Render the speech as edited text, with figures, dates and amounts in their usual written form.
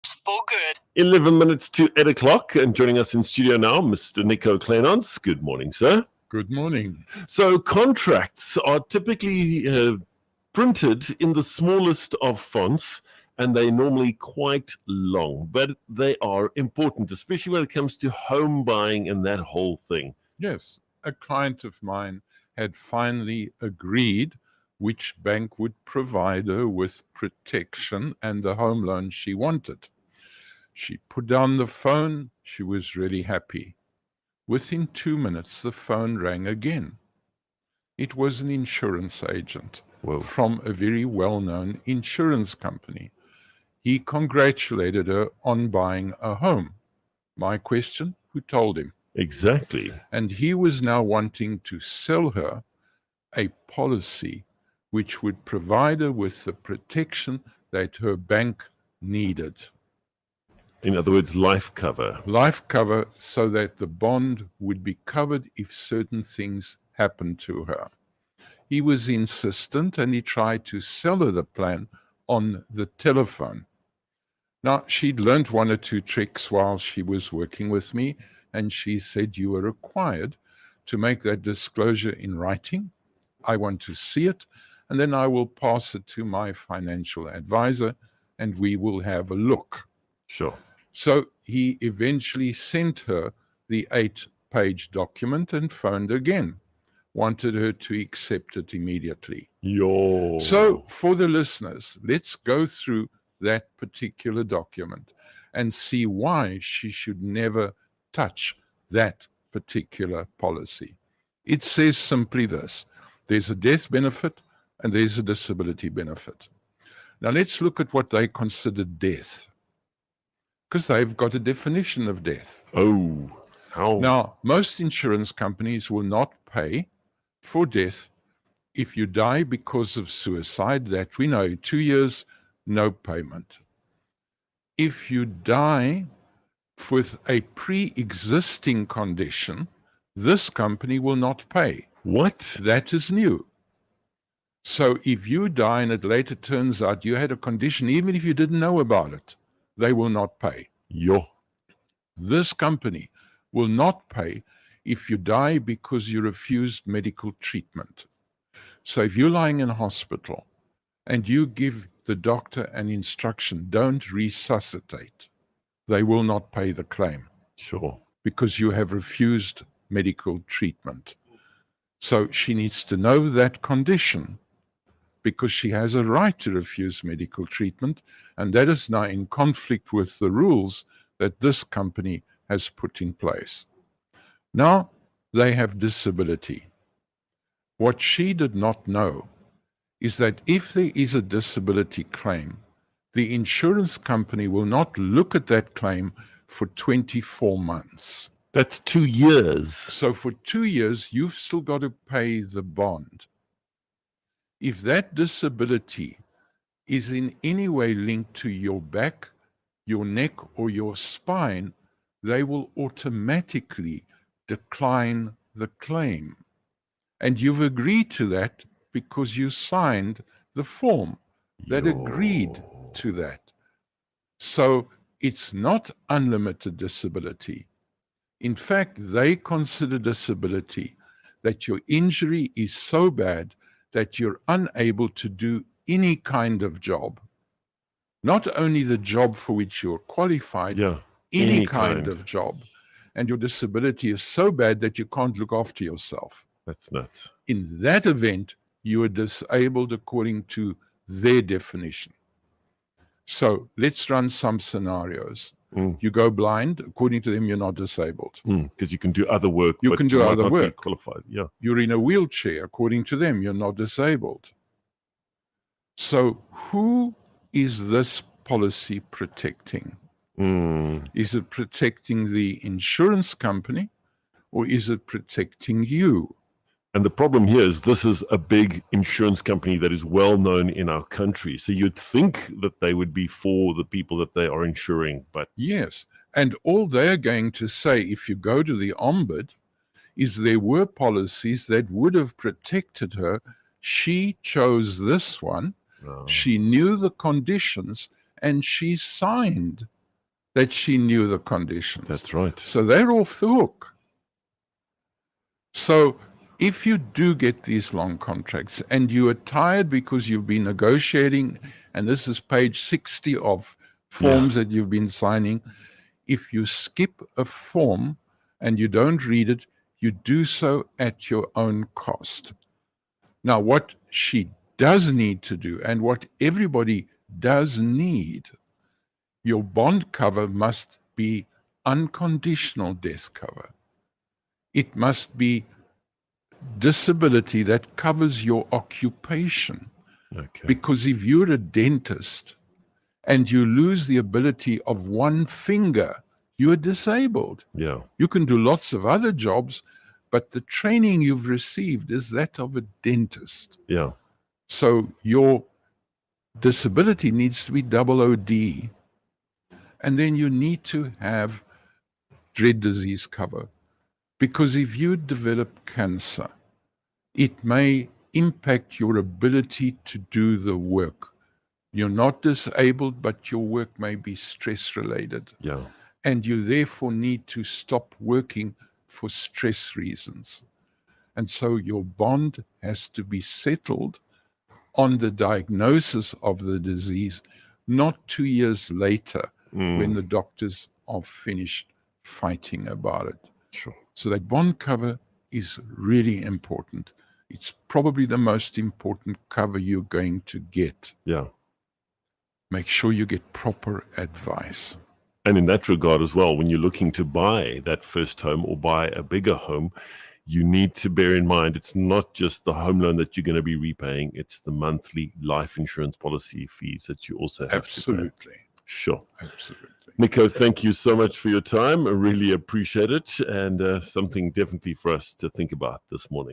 tips for good. 11 minutes to 8 o'clock, and joining us in studio now, Mr. Nico Kleynhans. Good morning, sir. Good morning. So contracts are typically printed in the smallest of fonts, and they're normally quite long, but they are important, especially when it comes to home buying and that whole thing. Yes, a client of mine had finally agreed which bank would provide her with protection and the home loan she wanted. She put down the phone. She was really happy. Within 2 minutes, the phone rang again. It was an insurance agent from a very well-known insurance company. He congratulated her on buying a home. My question, who told him? Exactly. And he was now wanting to sell her a policy which would provide her with the protection that her bank needed. In other words, life cover. Life cover, so that the bond would be covered if certain things happened to her. He was insistent, and he tried to sell her the plan on the telephone. Now, she'd learned 1 or 2 tricks while she was working with me, and she said, "You are required to make that disclosure in writing. I want to see it, and then I will pass it to my financial advisor, and we will have a look." Sure. So he eventually sent her the 8-page document and phoned again. Wanted her to accept it immediately. So for the listeners, let's go through that particular document and see why she should never touch that particular policy. It says simply this: there's a death benefit and there's a disability benefit. Now let's look at what they consider death, because they've got a definition of death. Oh, how? Now, most insurance companies will not pay for death if you die because of suicide. That we know, 2 years, no payment. If you die with a pre-existing condition, this company will not pay. What? That is new. So if you die and it later turns out you had a condition, even if you didn't know about it, they will not pay. This company will not pay if you die because you refused medical treatment. So if you're lying in a hospital and you give the doctor an instruction, don't resuscitate, they will not pay the claim. Sure. Because you have refused medical treatment. So she needs to know that condition, because she has a right to refuse medical treatment, and that is now in conflict with the rules that this company has put in place. Now, they have disability. What she did not know is that if there is a disability claim, the insurance company will not look at that claim for 24 months. That's 2 years. So for 2 years, you've still got to pay the bond. If that disability is in any way linked to your back, your neck, or your spine, they will automatically decline the claim. And you've agreed to that because you signed the form that agreed to that. So it's not unlimited disability. In fact, they consider disability that your injury is so bad that you're unable to do any kind of job. Not only the job for which you're qualified, any kind of job. And your disability is so bad that you can't look after yourself. That's nuts. In that event, you are disabled according to their definition. So let's run some scenarios. You go blind, according to them, you're not disabled. Because you can do other work. You can do other work. Qualified. Yeah. You're in a wheelchair, according to them, you're not disabled. So who is this policy protecting? Is it protecting the insurance company, or is it protecting you? And the problem here is this is a big insurance company that is well known in our country. So you'd think that they would be for the people that they are insuring, but... Yes, and all they're going to say, if you go to the Ombud, is there were policies that would have protected her. She chose this one. She knew the conditions, and she signed that she knew the conditions. That's right. So they're off the hook. So if you do get these long contracts and you are tired because you've been negotiating, and this is page 60 of forms that you've been signing, if you skip a form and you don't read it, you do so at your own cost. Now, what she does need to do, and what everybody does need, your bond cover must be unconditional death cover. It must be disability that covers your occupation. Okay. Because if you're a dentist and you lose the ability of one finger, you're disabled. Yeah. You can do lots of other jobs, but the training you've received is that of a dentist. Yeah. So your disability needs to be double OD. And then you need to have dread disease cover. Because if you develop cancer, it may impact your ability to do the work. You're not disabled, but your work may be stress-related. Yeah. And you therefore need to stop working for stress reasons. And so your bond has to be settled on the diagnosis of the disease, not 2 years later when the doctors are finished fighting about it. Sure. So that bond cover is really important. It's probably the most important cover you're going to get. Yeah. Make sure you get proper advice. And in that regard as well, when you're looking to buy that first home or buy a bigger home, you need to bear in mind it's not just the home loan that you're going to be repaying, it's the monthly life insurance policy fees that you also have to pay. Sure. Absolutely. Nico, thank you so much for your time. I really appreciate it, and something definitely for us to think about this morning.